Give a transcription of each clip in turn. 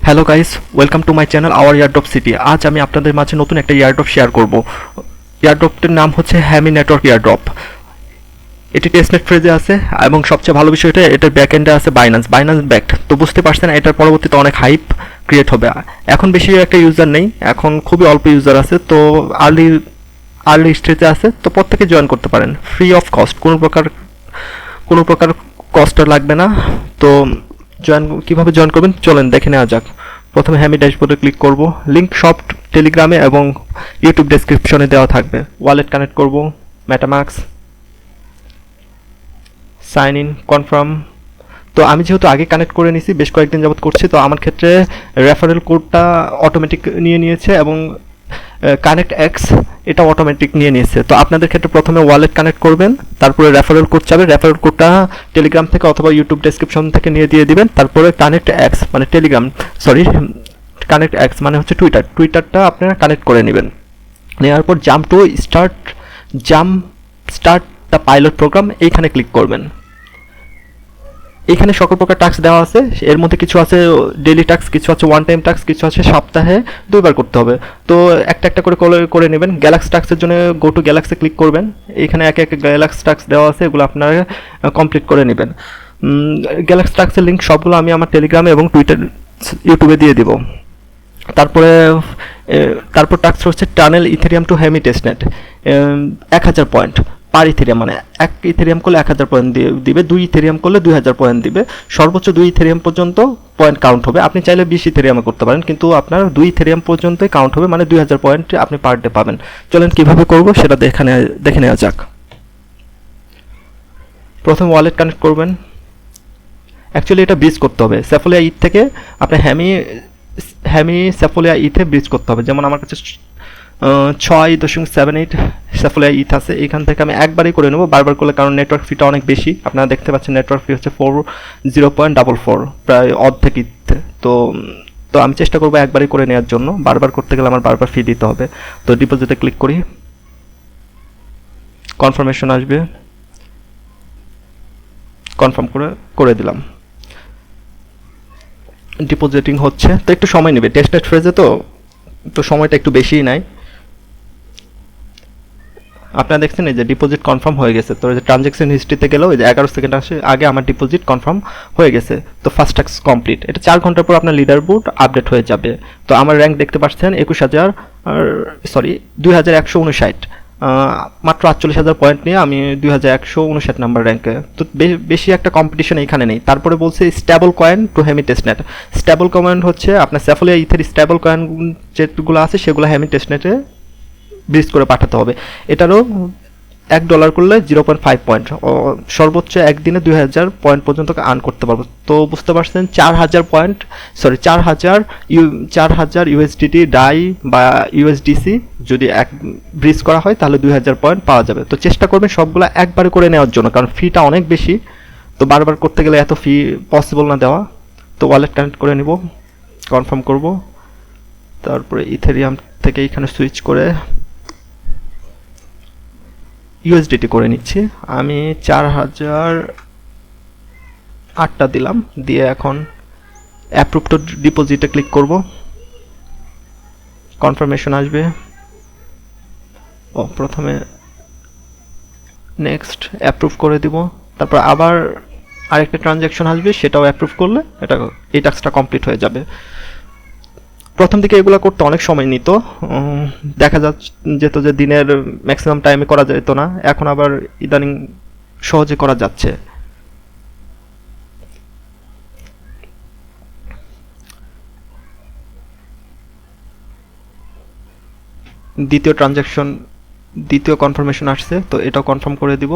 Hello guys, welcome to my channel hour airdrop city. আজ আমি আপনাদের মাঝে নতুন একটা ইয়ারড্রপ শেয়ার করব। ইয়ারড্রপটির নাম হচ্ছে হ্যামি নেটওয়ার্ক ইয়ারড্রপ। এটি টেস্টনেট ফ্রেজে আছে এবং সবচেয়ে ভালো বিষয় এটার ব্যাক এন্ডে আছে বাইন্যান্স ব্যাকড। তো বুঝতে পারছেন এটার পরবর্তীতে অনেক হাইপ ক্রিয়েট হবে। এখন বেশি একটা ইউজার নেই, এখন খুবই অল্প ইউজার আছে। তো আর্লি স্টেজে আছে, তো প্রত্যেকে জয়েন করতে পারেন ফ্রি অফ কস্ট, কোনো প্রকার কষ্ট লাগবে না। তো কিভাবে জয়েন করবেন চলেন দেখে নেওয়া যাক। প্রথমে হ্যামি ড্যাশবোর্ডে ক্লিক করব। লিংক সব টেলিগ্রামে এবং ইউটিউব ডেসক্রিপশনে দেওয়া থাকবে। ওয়ালেট কানেক্ট করব, মেটামাক্স, সাইন ইন, কনফার্ম। তো আমি যেহেতু আগে কানেক্ট করে নিয়েছি, বেশ কয়েকদিন যাবত করছি, তো আমার ক্ষেত্রে রেফারেল কোডটা অটোমেটিক নিয়ে নিয়েছে এবং কানেক্ট এক্স এটা অটোমেটিক নিয়ে নিয়েছে। তো আপনাদের ক্ষেত্রে প্রথমে ওয়ালেট কানেক্ট করবেন, তারপরে রেফারেল কোড চাবে, রেফারেল কোডটা টেলিগ্রাম থেকে অথবা ইউটিউব ডেসক্রিপশন থেকে নিয়ে দিয়ে দিবেন। তারপরে কানেক্ট এক্স মানে কানেক্ট এক্স মানে হচ্ছে টুইটারটা আপনারা কানেক্ট করে নেবেন। নেওয়ার পর jump start the pilot program এইখানে ক্লিক করবেন। এখানে সকল প্রকার টাস্ক দেওয়া আছে, এর মধ্যে কিছু আছে ডেইলি টাস্ক, কিছু আছে ওয়ান টাইম টাস্ক, কিছু আছে সপ্তাহে 2বার করতে হবে। তো একটা একটা করে নেবেন। গ্যালাক্সি টাস্কের জন্য গো টু গ্যালাক্সি ক্লিক করবেন। এখানে এক এক গ্যালাক্সি টাস্ক দেওয়া আছে, এগুলো আপনারা কমপ্লিট করে নেবেন। গ্যালাক্সি টাস্কের লিঙ্ক সবগুলো আমি আমার টেলিগ্রামে এবং ইউটিউবে দিয়ে দিব। তারপরে তারপর টাস্ক হচ্ছে tunnel Ethereum to hemi testnet, 1000 point per Ethereum, মানে 1 ইথেরিয়াম করলে 1000 পয়েন্ট দিবে, 2 ইথেরিয়াম করলে 2000 পয়েন্ট দিবে। সর্বোচ্চ 2 ইথেরিয়াম পর্যন্ত পয়েন্ট কাউন্ট হবে। আপনি চাইলে 20 ইথেরিয়ামে করতে পারেন, কিন্তু আপনার 2 ইথেরিয়াম পর্যন্তই কাউন্ট হবে, মানে 2000 পয়েন্ট আপনি পার ডে পাবেন। চলেন কিভাবে করব সেটা দেখে নেওয়া যাক। প্রথম ওয়ালেট কানেক্ট করবেন। অ্যাকচুয়ালি এটা ব্রিজ করতে হবে স্যাফোলিয়া ইথ থেকে আপনি হ্যামি স্যাফোলিয়া ইথে ব্রিজ করতে হবে। যেমন আমার কাছে 6.78 স্যাফোলিয়া ইথ আছে, এখান থেকে আমি একবারই করে নেব, বারবার করলে কারণ নেটওয়ার্ক ফিটা অনেক বেশি। আপনারা দেখতে পাচ্ছেন নেটওয়ার্ক ফি হচ্ছে 0.44, প্রায় অর্ধেক ইথে। তো আমি চেষ্টা করবো একবারই করে নেওয়ার জন্য, বারবার করতে গেলে আমার বারবার ফি দিতে হবে। তো ডিপোজিটে ক্লিক করি, কনফার্মেশন আসবে, কনফার্ম করে দিলাম। ডিপোজিটিং হচ্ছে, তো একটু সময় নেবে, টেস্টনেট ফ্রেজে তো সময়টা একটু বেশিই নেয়। আপনারা দেখছেন এই যে ডিপোজিট কনফার্ম হয়ে গেছে। তো এই যে ট্রানজ্যাকশন হিস্ট্রিতে গেলেও এই যে 11 সেকেন্ড আগে আমার ডিপোজিট কনফার্ম হয়ে গেছে। তো ফার্স্ট টাস্ক কমপ্লিট। এটা 4 ঘন্টার পর আপনার লিডার বোর্ড আপডেট হয়ে যাবে। তো আমার র্যাঙ্ক দেখতে পাচ্ছেন 2159, মাত্র 48,000 পয়েন্ট নিয়ে আমি 2159 নাম্বার র্যাঙ্কে। তো বেশি একটা কম্পিটিশন এখানে নেই। তারপরে বলছে stable coin to hemi testnet. Stable coin হচ্ছে আপনার স্যাফোলিয়া ইথের স্টেবল কয়েন যেগুলো আছে সেগুলো হেমি টেস্টনেটে ব্রিজ করে পাঠাতে হবে। এটারও $1 করলে 0.5 পয়েন্ট, সর্বোচ্চ একদিনে 2000 পয়েন্ট পর্যন্ত আর্ন করতে পারবো। তো বুঝতে পারছেন 4000 ইউএসডিটি ডাই বা ইউএসডিসি যদি ব্রিজ করা হয় তাহলে 2000 পয়েন্ট পাওয়া যাবে। তো চেষ্টা করবেন সবগুলো একবারে করে নেওয়ার জন্য, কারণ ফিটা অনেক বেশি, তো বারবার করতে গেলে এত ফি পসিবল না দেওয়া। তো ওয়ালেট কানেক্ট করে নিব, কনফার্ম করব, তারপরে ইথেরিয়াম থেকে এখানে সুইচ করে ইউএসডিটি করে নিচ্ছি। আমি 4008টা দিলাম, দিয়ে এখন অ্যাপ্রুভ টু ডিপোজিটে ক্লিক করব, কনফার্মেশন আসবে। প্রথমে নেক্সট অ্যাপ্রুভ করে দিব, তারপর আবার আরেকটা ট্রানজ্যাকশন আসবে, সেটাও অ্যাপ্রুভ করলে এই টাস্কটা কমপ্লিট হয়ে যাবে। প্রথম দিকে এগুলো করতে অনেক সময় নিত, দেখা যেত যে দিনের ম্যাক্সিমাম টাইমে করা যেত না, এখন আবার ইদানিং সহজে করা যাচ্ছে। দ্বিতীয় কনফার্মেশন আসছে, তো এটাও কনফার্ম করে দিব।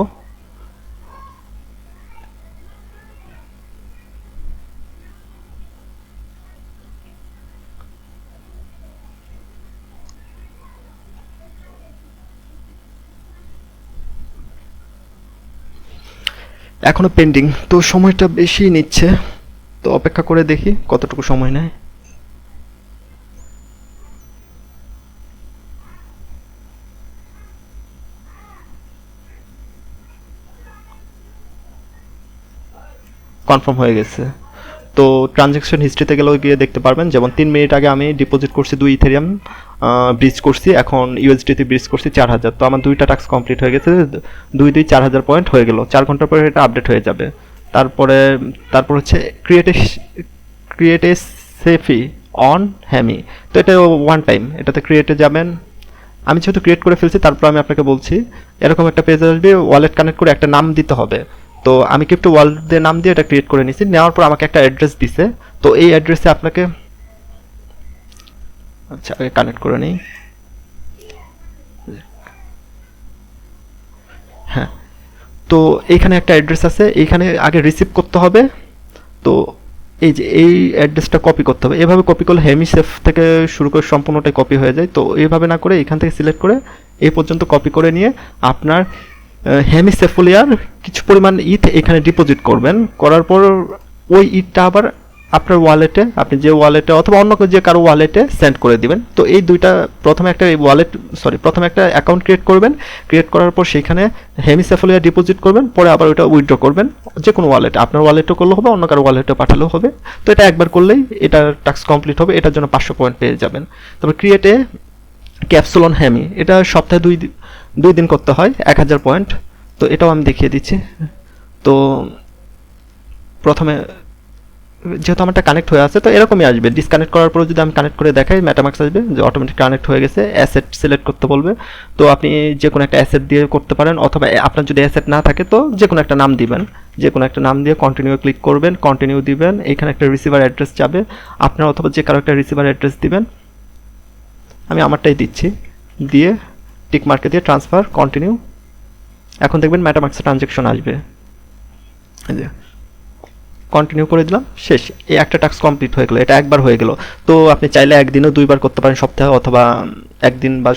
এখনো পেন্ডিং, তো সময়টা বেশি নিচ্ছে, তো অপেক্ষা করে দেখি কতটুকু সময় নেয়। কনফার্ম হয়ে গেছে। তো তো ট্রানজ্যাকশন হিস্ট্রিতে গেলেও গিয়ে দেখতে পারবেন, যেমন 3 মিনিট আগে আমি ডিপোজিট করছি 2 ইথেরিয়াম, ব্রিজ করছি, এখন ইউএসডিতে ব্রিজ করছি 4000। তো আমার 2টা টাস্ক কমপ্লিট হয়ে গেছে, 4000 পয়েন্ট হয়ে গেল। 4 ঘন্টা পরে এটা আপডেট হয়ে যাবে। তারপর হচ্ছে ক্রিয়েট এ সেফি অন হ্যামি। তো এটা ওয়ান টাইম, এটাতে ক্রিয়েটে যাবেন। আমি যেহেতু ক্রিয়েট করে ফেলছি, তারপর আমি আপনাকে বলছি, এরকম একটা পেজ আসবে, ওয়ালেট কানেক্ট করে একটা নাম দিতে হবে। তো আমি ক্রিপ্টো ওয়ালেট দিয়ে নাম দিয়ে এটা ক্রিয়েট করে নিয়েছি। নেওয়ার পর আমাকে একটা অ্যাড্রেস দিছে, তো এই অ্যাড্রেসে আপনাকে, আচ্ছা আগে কানেক্ট করে নিই। হ্যাঁ, তো এইখানে একটা অ্যাড্রেস আছে, এইখানে আগে রিসিভ করতে হবে। তো এই যে এই অ্যাড্রেসটা কপি করতে হবে। এভাবে কপি করলে হেমিসেফ থেকে শুরু করে সম্পূর্ণটাই কপি হয়ে যায়। তো এইভাবে না করে এখান থেকে সিলেক্ট করে এই পর্যন্ত কপি করে নিয়ে আপনার হেমিসেফুলিয়ার কিছু পরিমাণ ইথ এখানে ডিপোজিট করবেন। করার পর ওই ইথটা আবার আপনার ওয়ালেটে, আপনি যে ওয়ালেটে অথবা অন্য যে কারো ওয়ালেটে সেন্ড করে দিবেন। তো এই দুইটা, প্রথমে একটা অ্যাকাউন্ট ক্রিয়েট করবেন। ক্রিয়েট করার পর সেখানে হেমিসেফুলিয়া ডিপোজিট করবেন, পরে আবার ওইটা উইথড্র করবেন যে কোনো ওয়ালেটে, আপনার ওয়ালেটও করলেও হবে, অন্য কারো ওয়ালেটে পাঠালেও হবে। তো এটা একবার করলেই এটা টাস্ক কমপ্লিট হবে, এটার জন্য 500 পয়েন্ট পেয়ে যাবেন। তারপর ক্রিয়েটে ক্যাপসুল অন হ্যামি, এটা সপ্তাহে 2 দিন করতে হয়, 1000 পয়েন্ট। তো এটাও আমি দেখিয়ে দিচ্ছি। তো প্রথমে যেহেতু আমারটা কানেক্ট হয়ে আছে, তো এরকমই আসবে। ডিসকানেক্ট করার পর যদি আমি কানেক্ট করে দেখাই, মেটামাক্স আসবে যে অটোমেটিক কানেক্ট হয়ে গেছে। অ্যাসেট সিলেক্ট করতে বলবে, তো আপনি যে কোনো একটা অ্যাসেট দিয়ে করতে পারেন, অথবা আপনার যদি অ্যাসেট না থাকে তো যে কোনো একটা নাম দিবেন। যে কোনো একটা নাম দিয়ে কন্টিনিউ ক্লিক করবেন, কন্টিনিউ দিবেন। এখানে একটা রিসিভার অ্যাড্রেস যাবে আপনার, অথবা যে কারো একটা রিসিভার অ্যাড্রেস দিবেন। আমি আমারটাই দিচ্ছি, দিয়ে টিক মার্কে দিয়ে ট্রান্সফার কন্টিনিউ। এখন দেখবেন মেটামাক্সে ট্রানজ্যাকশন আসবে, কন্টিনিউ করে দিলাম, শেষ। এই একটা টাস্ক কমপ্লিট হয়ে গেল, এটা একবার হয়ে গেল। তো আপনি চাইলে একদিনও 2বার করতে পারেন সপ্তাহে, অথবা একদিন বা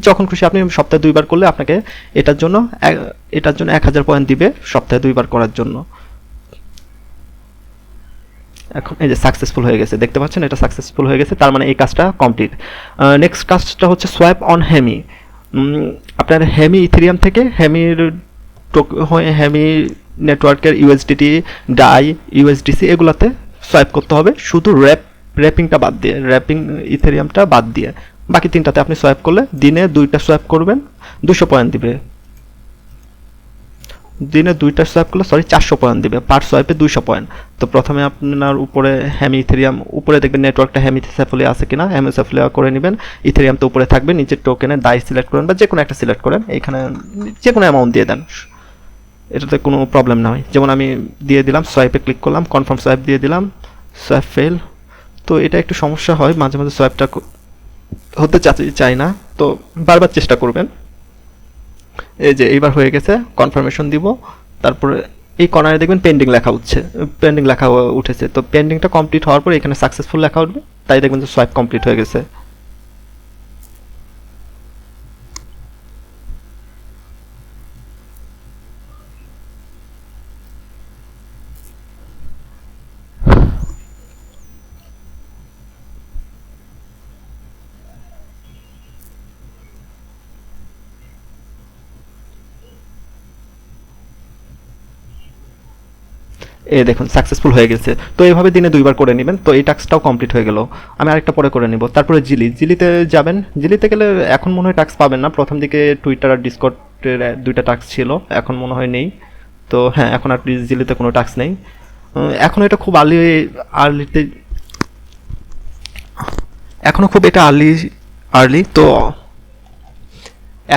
যখন খুশি আপনি সপ্তাহে 2বার করলে আপনাকে এটার জন্য 1000 পয়েন্ট দিবে সপ্তাহে 2বার করার জন্য। এখন এই যে সাকসেসফুল হয়ে গেছে, দেখতে পাচ্ছেন এটা সাকসেসফুল হয়ে গেছে, তার মানে এই কাজটা কমপ্লিট। নেক্সট কাজটা হচ্ছে সোয়াইপ অন হ্যামি। আপনার হ্যামি ইথেরিয়াম থেকে হ্যামি নেটওয়ার্কের ইউএসডিটি, ডাই, ইউএসডিসি এগুলাতে সোয়াইপ করতে হবে, শুধু র্যাপিংটা বাদ দিয়ে, র্যাপিং ইথেরিয়ামটা বাদ দিয়ে। বাকি 3টাতে আপনি সোয়াইপ করলে দিনে 2টা সোয়াইপ করবেন, 200 পয়েন্ট দিবে। দিনে 2টা সোয়াইপ করলে 400 পয়েন্ট দিবে, পার সোয়াইপে 200 পয়েন্ট। তো প্রথমে আপনার উপরে হ্যামি ইথেরিয়াম, উপরে দেখবেন নেটওয়ার্কটা হ্যামিসেফুলিয়া আছে কিনা, হ্যামিসেফুলিয়া করে নেবেন। ইথেরিয়াম তো উপরে থাকবে, নিচের টোকেনে ডাই সিলেক্ট করেন বা যে কোনো একটা সিলেক্ট করেন, এখানে যে কোনো অ্যামাউন্ট দিয়ে দেন, এটাতে কোনো প্রবলেম নয়। যেমন আমি দিয়ে দিলাম, সোয়াইপে ক্লিক করলাম, কনফার্ম সোয়াইপ দিয়ে দিলাম, সোয়াইপ ফেল। তো এটা একটু সমস্যা হয় মাঝে মাঝে, সোয়াইপটা হতে চাই না, তো বারবার চেষ্টা করবেন। এই যে এইবার হয়ে গেছে, কনফার্মেশন দিব। তারপরে এই কর্নারে দেখবেন পেন্ডিং লেখা উঠেছে। তো পেন্ডিংটা কমপ্লিট হওয়ার পর এখানে সাকসেসফুল লেখা উঠবে, তাই দেখবেন যে সোয়াইপ কমপ্লিট হয়ে গেছে। দেখুন সাকসেসফুল হয়ে গেছে। তো এইভাবে দিনে 2বার করে নেবেন। তো এই টাস্কটাও কমপ্লিট হয়ে গেল। আমি আরেকটা পরে করে নিব। তারপরে জিলিতে যাবেন। জিলিতে গেলে এখন মনে হয় টাস্ক পাবেন না, প্রথম দিকে টুইটার আর ডিসকর্ডের 2টা টাস্ক ছিল, এখন মনে হয় নেই। তো হ্যাঁ, এখন আর জিলিতে কোনো টাস্ক নেই। এখন এটা খুব আর্লিতে, এখনও খুব এটা আর্লি, তো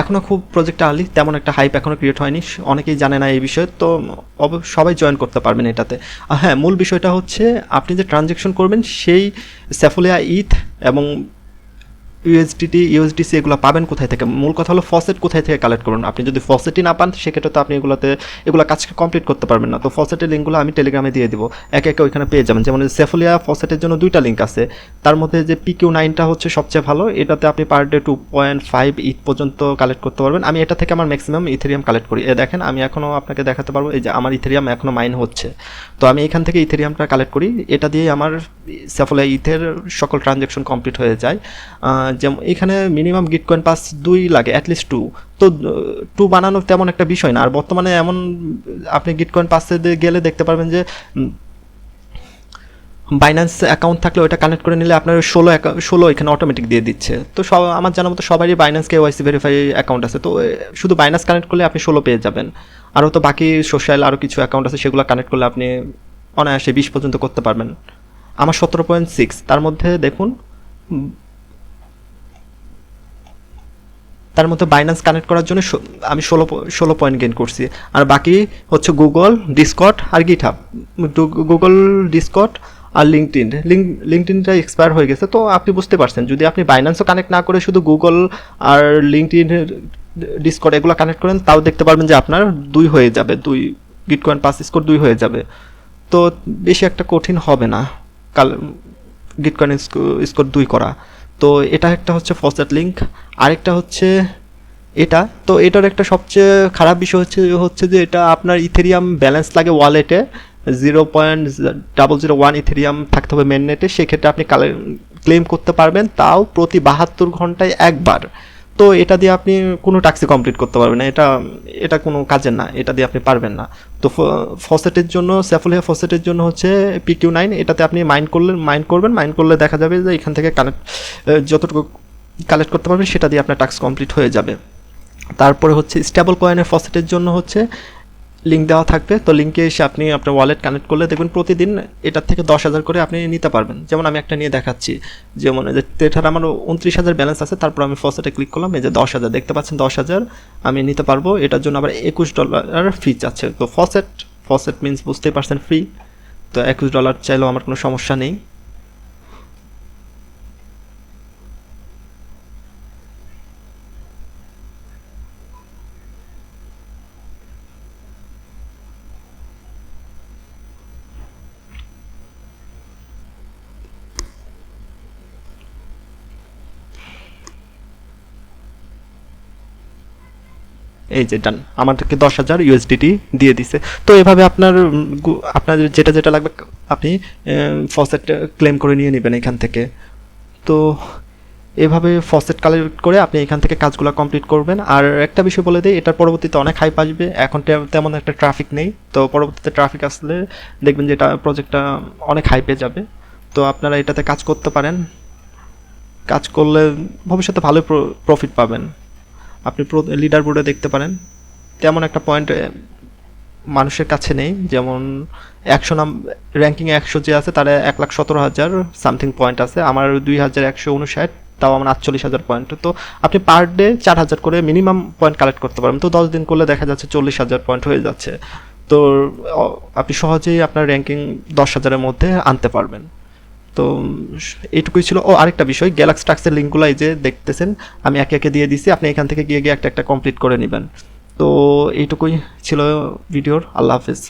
এখনও খুব প্রজেক্ট আর্লি, তেমন একটা হাইপ এখনও ক্রিয়েট হয়নি, অনেকেই জানে না এই বিষয়ে। তো সবাই জয়েন করতে পারবেন এটাতে। হ্যাঁ, মূল বিষয়টা হচ্ছে আপনি যে ট্রানজ্যাকশন করবেন সেই সেফুলিয়া ইথ এবং ইউএসডিসি এগুলো পাবেন কোথায় থেকে? মূল কথা হলো ফসেট কোথায় থেকে কালেক্ট করুন। আপনি যদি ফসেটই না পান, সেক্ষেত্রে তো আপনি এগুলো কাজকে কমপ্লিট করতে পারবেন না। তো ফসেটের লিঙ্কগুলো আমি টেলিগ্রামে দিয়ে দিব, একে একে ওইখানে পেয়ে যাবেন। যেমন সেফুলিয়া ফসেটের জন্য 2টা লিঙ্ক আছে, তার মধ্যে যে PQ9টা হচ্ছে সবচেয়ে ভালো, এটাতে আপনি পার ডে 2.5 ইথ পর্যন্ত কালেক্ট করতে পারবেন। আমি এটা থেকে আমার ম্যাক্সিমাম ইথেরিয়াম কালেক্ট করি। দেখেন আমি এখনও আপনাকে দেখাতে পারবো, এই যে আমার ইথেরিয়াম এখনও মাইন হচ্ছে। তো আমি এখান থেকে ইথেরিয়ামটা কালেক্ট করি, এটা দিয়ে আমার সেফুলিয়া ইথের সকল ট্রানজ্যাকশন কমপ্লিট হয়ে যায়। যেমন এখানে মিনিমাম গিটকয়েন পাস 2 লাগে, অ্যাটলিস্ট 2। তো 2 বানানো তেমন একটা বিষয় না। আর বর্তমানে এমন আপনি গিটকয়েন পাসে গেলে দেখতে পারবেন যে বাইন্যান্স অ্যাকাউন্ট থাকলে ওটা কানেক্ট করে নিলে আপনার 16 এখানে অটোমেটিক দিয়ে দিচ্ছে। তো আমার জানার মতো সবারই বাইন্যান্স KYC ভেরিফাই অ্যাকাউন্ট আছে, তো শুধু বাইন্যান্স কানেক্ট করলে আপনি 16 পেয়ে যাবেন। আরও তো বাকি সোশ্যাল আরও কিছু অ্যাকাউন্ট আছে, সেগুলো কানেক্ট করলে আপনি অনায়াসে 20 পর্যন্ত করতে পারবেন। আমার 17.6, তার মধ্যে দেখুন, তার মধ্যে বাইন্যান্স কানেক্ট করার জন্য আমি 16 পয়েন্ট গেইন করছি। আর বাকি হচ্ছে গুগল, ডিসকর্ড আর গিটহাব। গুগল, ডিসকর্ড আর লিঙ্কডইনটা এক্সপায়ার হয়ে গেছে। তো আপনি বুঝতে পারছেন, যদি আপনি বাইন্যান্সও কানেক্ট না করে শুধু গুগল আর লিঙ্কডইন, ডিসকর্ড এগুলো কানেক্ট করেন, তাও দেখতে পারবেন যে আপনার 2 হয়ে যাবে, 2 বিটকয়েন পাস স্কোর 2 হয়ে যাবে। তো বেশি একটা কঠিন হবে না বিটকয়েন স্কোর 2 করা। তো এটা একটা হচ্ছে ফসেট লিঙ্ক। আরেকটা হচ্ছে এটা, তো এটার একটা সবচেয়ে খারাপ বিষয় হচ্ছে যে এটা আপনার ইথেরিয়াম ব্যালেন্স লাগে ওয়ালেটে, 0.001 ইথেরিয়াম থাকতে হবে মেন নেটে। সেক্ষেত্রে আপনি ক্লেম করতে পারবেন তাও প্রতি 72 ঘন্টায় একবার। তো এটা দিয়ে আপনি কোনো টাস্কই কমপ্লিট করতে পারবেন না, এটা কোনো কাজের না, এটা দিয়ে আপনি পারবেন না। তো ফসেটের জন্য, স্যাফুলিয়া ফসেটের জন্য হচ্ছে PQ9, এটাতে আপনি মাইন্ড করলে দেখা যাবে যে এখান থেকে যতটুকু কালেক্ট করতে পারবেন সেটা দিয়ে আপনার টাস্ক কমপ্লিট হয়ে যাবে। তারপরে হচ্ছে স্টেবল কয়েনের ফসেটের জন্য হচ্ছে লিঙ্ক দেওয়া থাকবে, তো লিঙ্কে এসে আপনি আপনার ওয়ালেট কানেক্ট করলে দেখবেন প্রতিদিন এটার থেকে 10,000 করে আপনি নিতে পারবেন। যেমন আমি একটা নিয়ে দেখাচ্ছি, যেমন যে এটার আমার 29,000 ব্যালেন্স আছে, তারপর আমি ফসেটে ক্লিক করলাম, এই যে 10,000 দেখতে পাচ্ছেন, 10,000 আমি নিতে পারবো। এটার জন্য আবার $21 ফি চাচ্ছে। তো ফসেট মিনস বুঝতেই পারছেন, ফ্রি। তো $21 চাইলেও আমার কোনো সমস্যা নেই। এই যে ডান, আমাদেরকে 10,000 USDT দিয়ে দিছে। তো এভাবে আপনার যেটা লাগবে আপনি ফসেট ক্লেম করে নিয়ে নেবেন এখান থেকে। তো এভাবে ফসেট কালেক্ট করে আপনি এখান থেকে কাজগুলো কমপ্লিট করবেন। আর একটা বিষয় বলে দিই, এটার পরবর্তীতে অনেক হাইপ আসবে, এখন তেমন একটা ট্রাফিক নেই। তো পরবর্তীতে ট্রাফিক আসলে দেখবেন যে এটা প্রজেক্টটা অনেক হাইপে যাবে। তো আপনারা এটাতে কাজ করতে পারেন, কাজ করলে ভবিষ্যতে ভালো প্রফিট পাবেন। আপনি লিডার বোর্ডে দেখতে পারেন, তেমন একটা পয়েন্ট মানুষের কাছে নেই। যেমন 100 র্যাঙ্কিংয়ে 100 যে আছে, তার 1,17,000 সামথিং পয়েন্ট আছে। আমার 2,159, তাও আমার 48,000 পয়েন্ট। তো আপনি পার ডে 4,000 করে মিনিমাম পয়েন্ট কালেক্ট করতে পারবেন। তো 10 দিন করলে দেখা যাচ্ছে 40,000 পয়েন্ট হয়ে যাচ্ছে। তো আপনি সহজেই আপনার র্যাঙ্কিং 10,000-এর মধ্যে আনতে পারবেন। তো এইটুকুই ছিল। আরেকটা বিষয়, গ্যালাক্সি টাস্কের লিঙ্কগুলো এই যে দেখতেছেন আমি একে একে দিয়ে দিছি, আপনি এখান থেকে গিয়ে একটা কমপ্লিট করে নেবেন। তো এইটুকুই ছিল ভিডিওর। আল্লাহ হাফেজ।